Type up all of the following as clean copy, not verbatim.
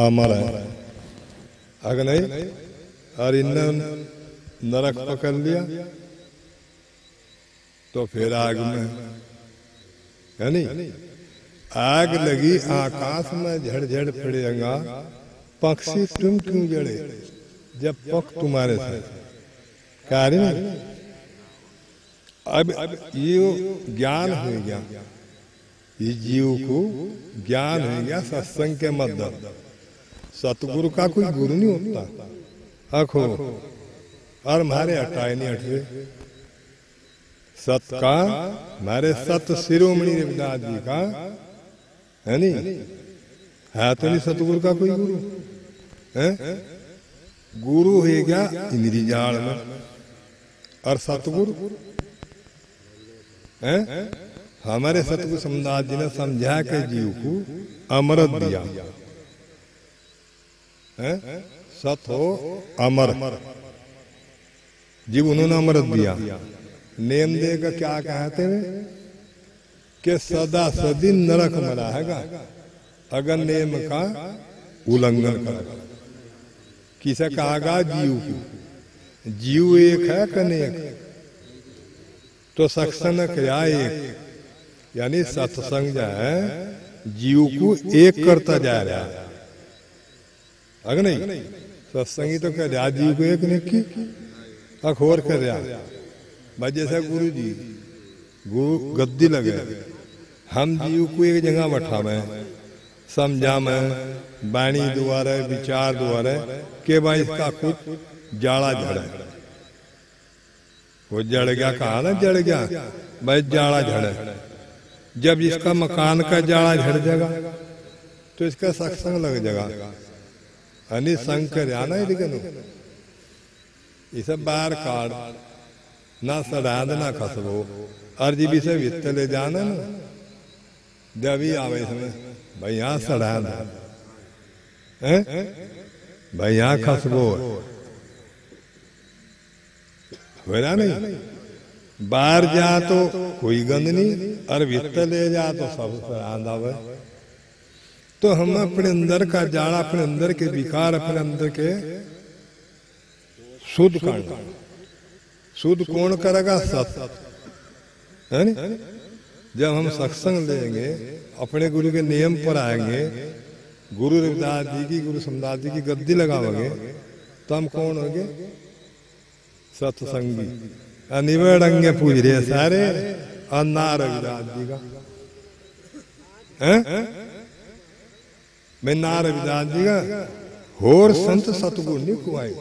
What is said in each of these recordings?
अमर है। अगर नहीं और इनने नरक पकड़ लिया तो फिर आग में, है नहीं? आग लगी आकाश में झड़ पड़ेगा, पक्षी तुम क्यों जड़े जब पक तुम्हारे साथ कार्य नहीं। अब ये ज्ञान हो गया, ये जीव को ज्ञान हो गया सत्संग के मध्य। सतगुरु का कोई गुरु नहीं होता। आखो और हमारे हटाए नहीं हटवे सत का, हमारे सत शिरोमणि रविदास जी का, है नहीं? है तो नहीं सतगुरु का कोई गुरु है? गुरु है क्या इंद्री जाल में, और सतगुरु है हमारे सतगुरु समदास जी ने समझा के जीव को अमृत दिया है। सत हो अमर, जीव उन्होंने अमृत दिया। नेम दे का क्या कहते हैं कि सदा सदी नरक में रहेगा अगर नेम का उल्लंघन करेगा। किसे कहागा? जीव को। जीव एक है कनेक, तो सत्संग क्या एक, यानी सत्संग जो है जीव को एक करता जा रहा है। अगर नहीं सत्संगी तो कर रहा जीव को एक नहीं की अखोर कर रहा। भाई जैसा गुरु जी गुरु गद्दी लगे, हम जीव को एक जगह बैठावे समझा में वाणी द्वारा विचार द्वारा के भाई इसका कुछ जाड़ा झड़े। वो जड़ गया, कहा ना जड़ गया भाई, जाड़ा झड़े। जब इसका मकान का जाड़ा झड़ जाएगा तो इसका सत्संग लग जाएगा। अनि संग कर आना है, लेकिन ये सब बाहर काट ना सड़ाद ना खसबो, और जी भी से वित्त ले जाना ना जब ही आवे समय भाई यहाँ सड़ाद है, भाई यहाँ खसबो हो रहा नहीं। बाहर जा तो कोई गंद नहीं, और वित्त ले जा तो सब सड़ाद आवे। तो हम अपने अंदर का जाड़ा, अपने अंदर के विकार, अपने अंदर के शुद्ध करना। शुद्ध कौन करेगा? सत, है नहीं? जब हम सत्संग लेंगे, अपने गुरु के नियम पर आएंगे, गुरु रविदास जी की, गुरु समदास जी की गद्दी लगाओगे, तो हम कौन होंगे? सत्संगी। निवेड़ंगे पूज रहे सारे अन्ना रविदास जी का है। मैं ना रविदास जी का होर संत सतगुरु नहीं कुआए,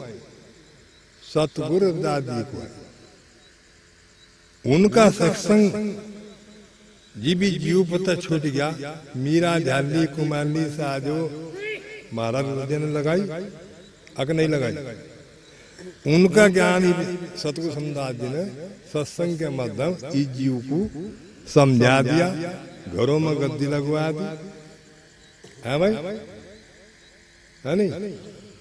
सतगुरु रविदास जी को उनका सत्संग जी भी जीव पता छूट गया। मीरा झाली कुमारनी साजो महाराज ने लगाई, अगर नहीं लगाई। उनका ज्ञान ही सतगुरु समदास जी ने सत्संग के माध्यम इस जीव को समझा दिया, घरों में गद्दी लगवा दी, है भाई, है नहीं?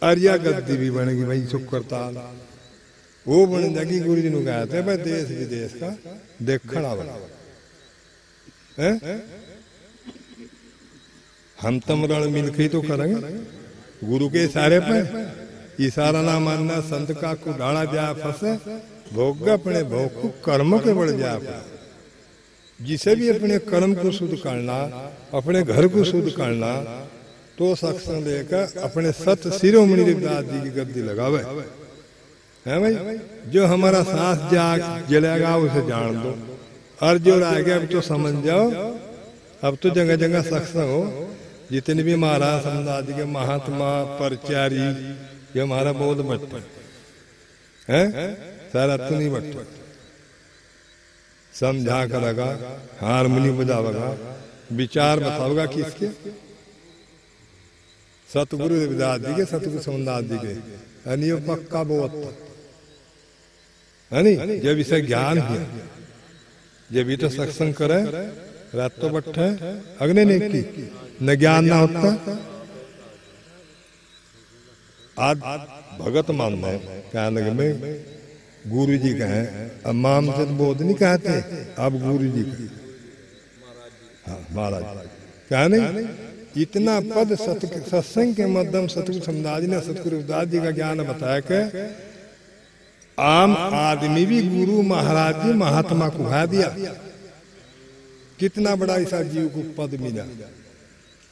अरिया गद्दी भी बनेगी भाई, चुप करता वो बन जाएगी। गुरु जी ने कहते हैं भाई देश विदेश का देखना आवा है। हम तमरण मिलके तो करेंगे गुरु के इशारे पर। इशारा ना मानना संत का कुडाला जा फंसे, भोग अपने भोग को कर्म के बढ़ जा। जिसे भी अपने कर्म को शुद्ध करना, अपने घर को शुद्ध करना, तो सत्संग लेकर अपने सत शिरोमणि रविदास जी की गद्दी लगावे, है भाई। जो हमारा सांस जलेगा उसे जान दो, और जो रह गया अब तो समझ जाओ। अब तो जगह जगह सत्संग हो, जितने भी महाराज समदास जी के महात्मा परचारी, ये हमारा बहुत बचपन है, सारा तो नहीं बचपन समझा करेगा, हारमोनी बजावेगा, विचार बताओगा किसके? सतगुरु रविदास जी के, सतगुरु समदास जी के। यानी पक्का बहुत है नहीं। जब इसे ज्ञान है, जब ये तो सत्संग करे, रात तो बैठे अग्नि नहीं की न ज्ञान ना होता। आज भगत मानना है, कहने लगे मैं गुरु जी कहे, अब माम से बोध नहीं कहते, अब गुरु जी कहे, हाँ महाराज कहा नहीं। इतना पद सत्संग के माध्यम सतगुरु समदास जी ने सतगुरु रविदास जी का ज्ञान बताया कि आम आदमी भी गुरु महाराज जी महात्मा को भा दिया। कितना बड़ा ऐसा जीव को पद मिला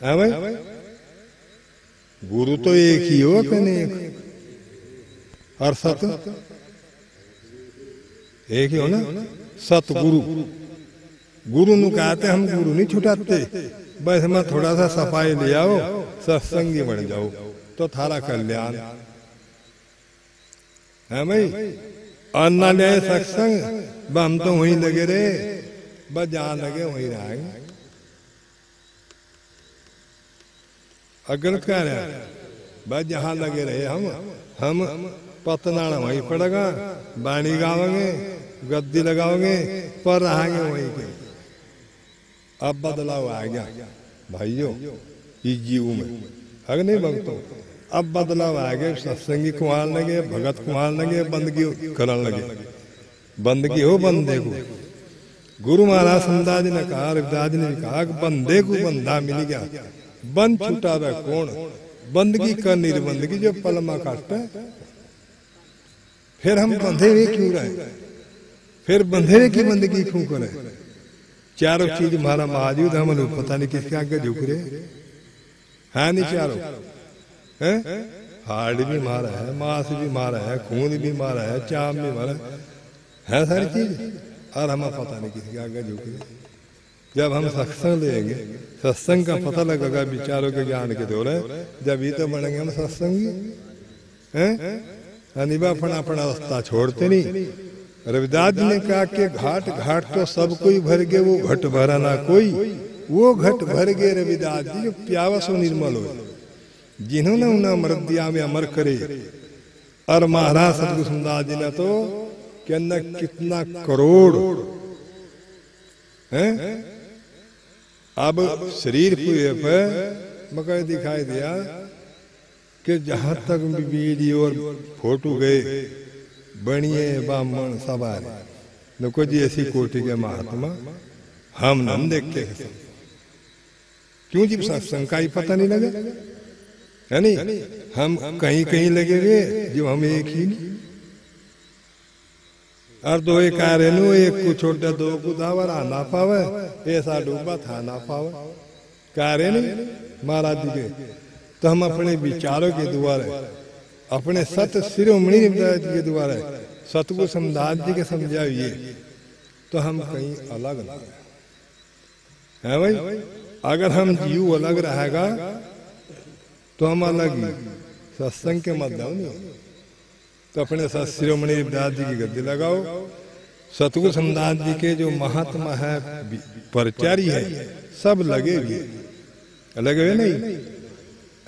है भाई। गुरु तो एक ही हो कने एक और सत एक ही हो ना। सतगुरु गुरु नु कहते हम गुरु नहीं छुटाते, बस मैं थोड़ा सा सफाई ले आओ सत्संगी बन जाओ तो थारा कल्याण है भाई। अन्ना ले सत्संग हम तो वहीं लगे रहे, बस जहां लगे वहीं रहेंगे। अगर क्या रहे बस जहां लगे रहे हम पतनाड़ वहीं पड़ेगा, बाणी गावेंगे, गद्दी लगाओगे, पर रहेंगे वहीं के। अब बदलाव आ गया भाइयों इस जीव में, अगर नहीं भक्तों अब बदलाव आ गया। सत्संगी कुमार लगे, भगत कुमार लगे, बंदगी करने लगे। बंदगी हो बंदे को। गुरु महाराज समदास जी ने कहा, रविदास जी ने कहा कि बंदे को बंदा मिल गया, बंद छूटा वह कौन। बंदगी कर निर्बंदगी जो पलमा काटता फिर हम बंधे हुए क्यों रहे, फिर बंधे हुए की बंदगी क्यों करें। चारों चीज हमारा मौजूद, हम लोग पता नहीं किसके आगे झुक रहे है। नहीं चारों है, हार्ट भी मारा है, मांस भी मारा है, खून भी मारा है, चाम भी मारा है सारी चीज, और हमें पता नहीं किसके आगे झुक रहे। जब हम सत्संग लेंगे, सत्संग का पता लगेगा विचारों के ज्ञान के दौरे, जब ही तो बनेंगे हम सत्संगी हैं। अनिबा फना फना रास्ता छोड़ते नहीं। रविदास जी ने कहा कि घाट घाट तो सब कोई भर गए, वो घट भरा ना कोई। वो घट भर गए रविदास जी जो प्यावस निर्मल हो, जिन्होंने उन्हें अमृत दिया में अमर करे। और महाराज सतगुरु समदास जी ने तो के अंदर कितना करोड़ है। अब शरीर पूरे पर मगर दिखाई दिया कि जहां तक वीडियो और फोटो गए बनिए ब्राह्मण सवार नको जी ऐसी कोटि के महात्मा हम न देखते हैं। क्यों जी सत्संग का ही पता नहीं लगे है नहीं। हम कहीं कहीं लगे हुए जो हम एक ही नहीं। और दो एक आ रहे नु, एक को छोटा दो को दावर ना पावे, ऐसा डूबा था ना पावे कह रहे नहीं महाराज जी के। तो हम अपने विचारों के द्वारा, अपने सत शिरोमणि रविदास जी के द्वारा सतगुरु समदास जी के समझाइए तो हम कहीं अलग ना है भाई। अगर हम जीव अलग रहेगा तो हम अलग ही सत्संग के माध्यम नहीं। तो अपने सत शिरोमणि रविदास जी की गद्दी लगाओ। सतगुरु समदास जी के जो महात्मा है, परचारी है, सब लगे हुए, लगे हुए नहीं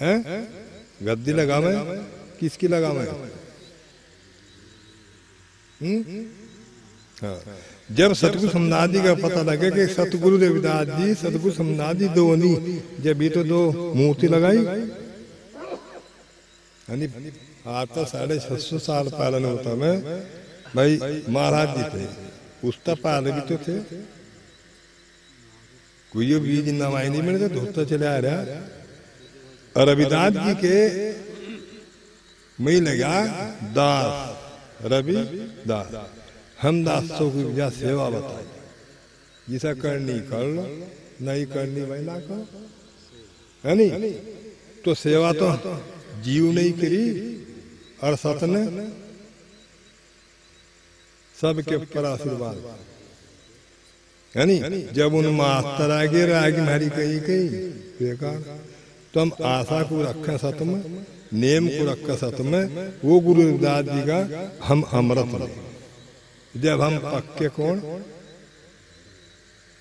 हैं। गद्दी लगावे किसकी लगावे? हाँ। जब सतगुरु समदास जी का पता लगे कि सतगुरु रविदास जी सतगुरु समदास जी दो नहीं, जब ये तो दो मूर्ति लगाई। आज तो 650 साल पहले होता में भाई महाराज जी थे, उसका पहले भी तो थे। कोई बीज नवाई नहीं मिले तो धोता चले आ रहा। और रविदास जी के मैं लगा दास, रवि दास, हम दासों की वजह सेवा बताए। जिसा करनी कर लो, नहीं करनी भाई ना करो, है नहीं। तो सेवा तो जीव नहीं करी और सत ने सबके ऊपर आशीर्वाद है नहीं। जब उन मास्टर आगे रहेगी हमारी कहीं कहीं बेकार, तो हम आशा को रखें सत में, नेम को रखें सत में, वो गुरु रविदास जी का हम अमृत लें। जब हम पक्के कौन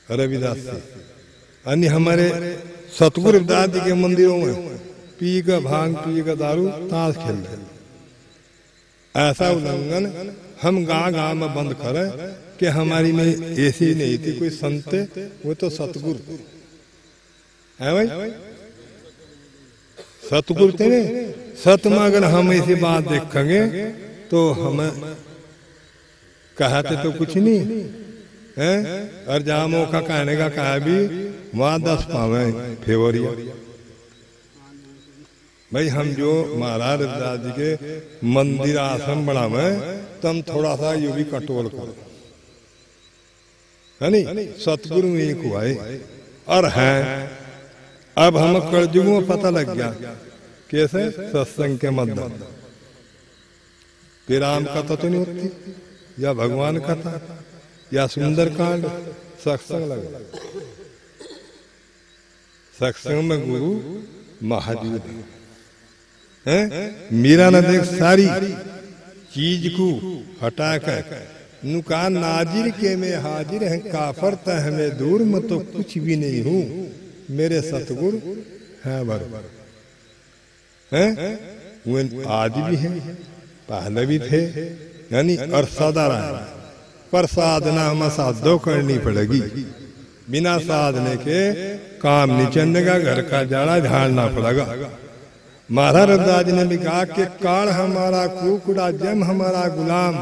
रविदास से, अन्य हमारे सतगुरु रविदास जी के मंदिरों में पी का भांग, पी का दारू, ताश खेल रहे, ऐसा उल्लंघन हम गांव गांव में बंद करें कि हमारी में ऐसी नहीं थी कोई संत, वो तो सतगुरु है भाई। सतगुरु थे सत में अगर हम ऐसी बात देखेंगे तो हमें कहते तो कुछ नहीं है। और जहां मौका कहने का कहा भी वहां 10 पावे फेवरिया भाई हम जो महाराज रविदास जी के मंदिर आश्रम बनावे तो हम थोड़ा सा ये भी कंट्रोल करो, है नहीं? सतगुरु एक हुआ है और है। अब हम कलयुग में पता लग गया कैसे सत्संग के मध्य कि राम कथा तो नहीं होती या भगवान कथा या सुंदर कांड, सत्संग लगा। सत्संग में गुरु महादेव है। मीरा ने देख सारी चीज को हटा कर नुका नाजिर के में हाजिर है, काफर त हमें दूर में तो कुछ भी नहीं हूँ, मेरे सतगुरु है बराबर है। वो आदि भी है, पहले भी थे, यानी और सदा रहे। पर साधना हमें साधो करनी पड़ेगी, बिना साधने के काम नहीं चलेगा, घर का जाड़ा झाड़ना पड़ेगा। महाराज रविदास जी ने भी कहा कि काल हमारा कुकुड़ा जम हमारा गुलाम,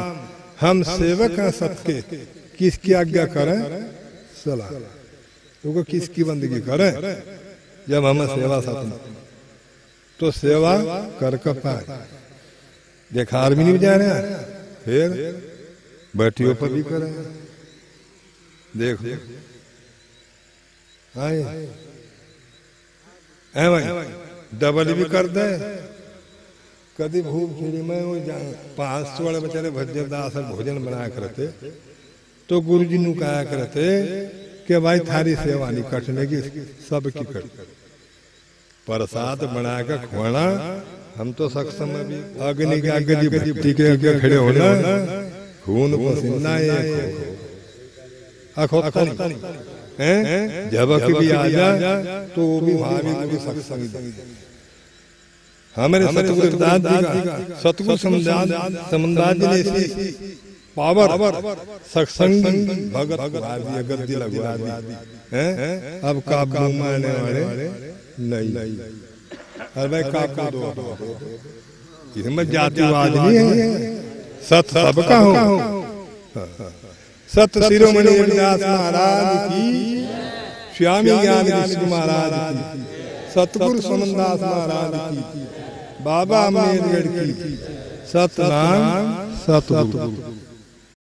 हम सेवक हैं सबके, किसकी आज्ञा करें सलाह, तो किसकी बंदगी करें? जब हम सेवा साधना तो सेवा कर पाए। देखार भी नहीं जा रहे हैं, फिर बैठियों पर भी करें। देखो आए भाई डबल भी कर दे। कभी भूख खिड़ी में वो 500 वाले बेचारे भजनदास भोजन बनाया करते तो गुरु जी ने कहा करते कि भाई थारी सेवा नहीं कटने की, सबकी कट प्रसाद बनाकर खुआना। हम तो सक्षम है भी अग्नि के आगे जी भक्ति के आगे खड़े होना, खून पसीना अखोता नहीं है। झबक भी आ जा तो वो भी वहां भी सत्संग। हमारे सतगुरु रविदास जी का सतगुरु समदास जी ने ऐसी पावर सत्संग भगत गद्दी लगवा दी है। अब काबू मारने वाले नहीं। अरे भाई काबू दो, इसमें जातिवाद नहीं है, सत सबका हो। सत शिरोमणि रविदास महाराज की, स्वामी ज्ञान ऋषि महाराज की, सतगुरु समदास महाराज की, बाबा अम्बेडकर की, सतनाम सतगुरु।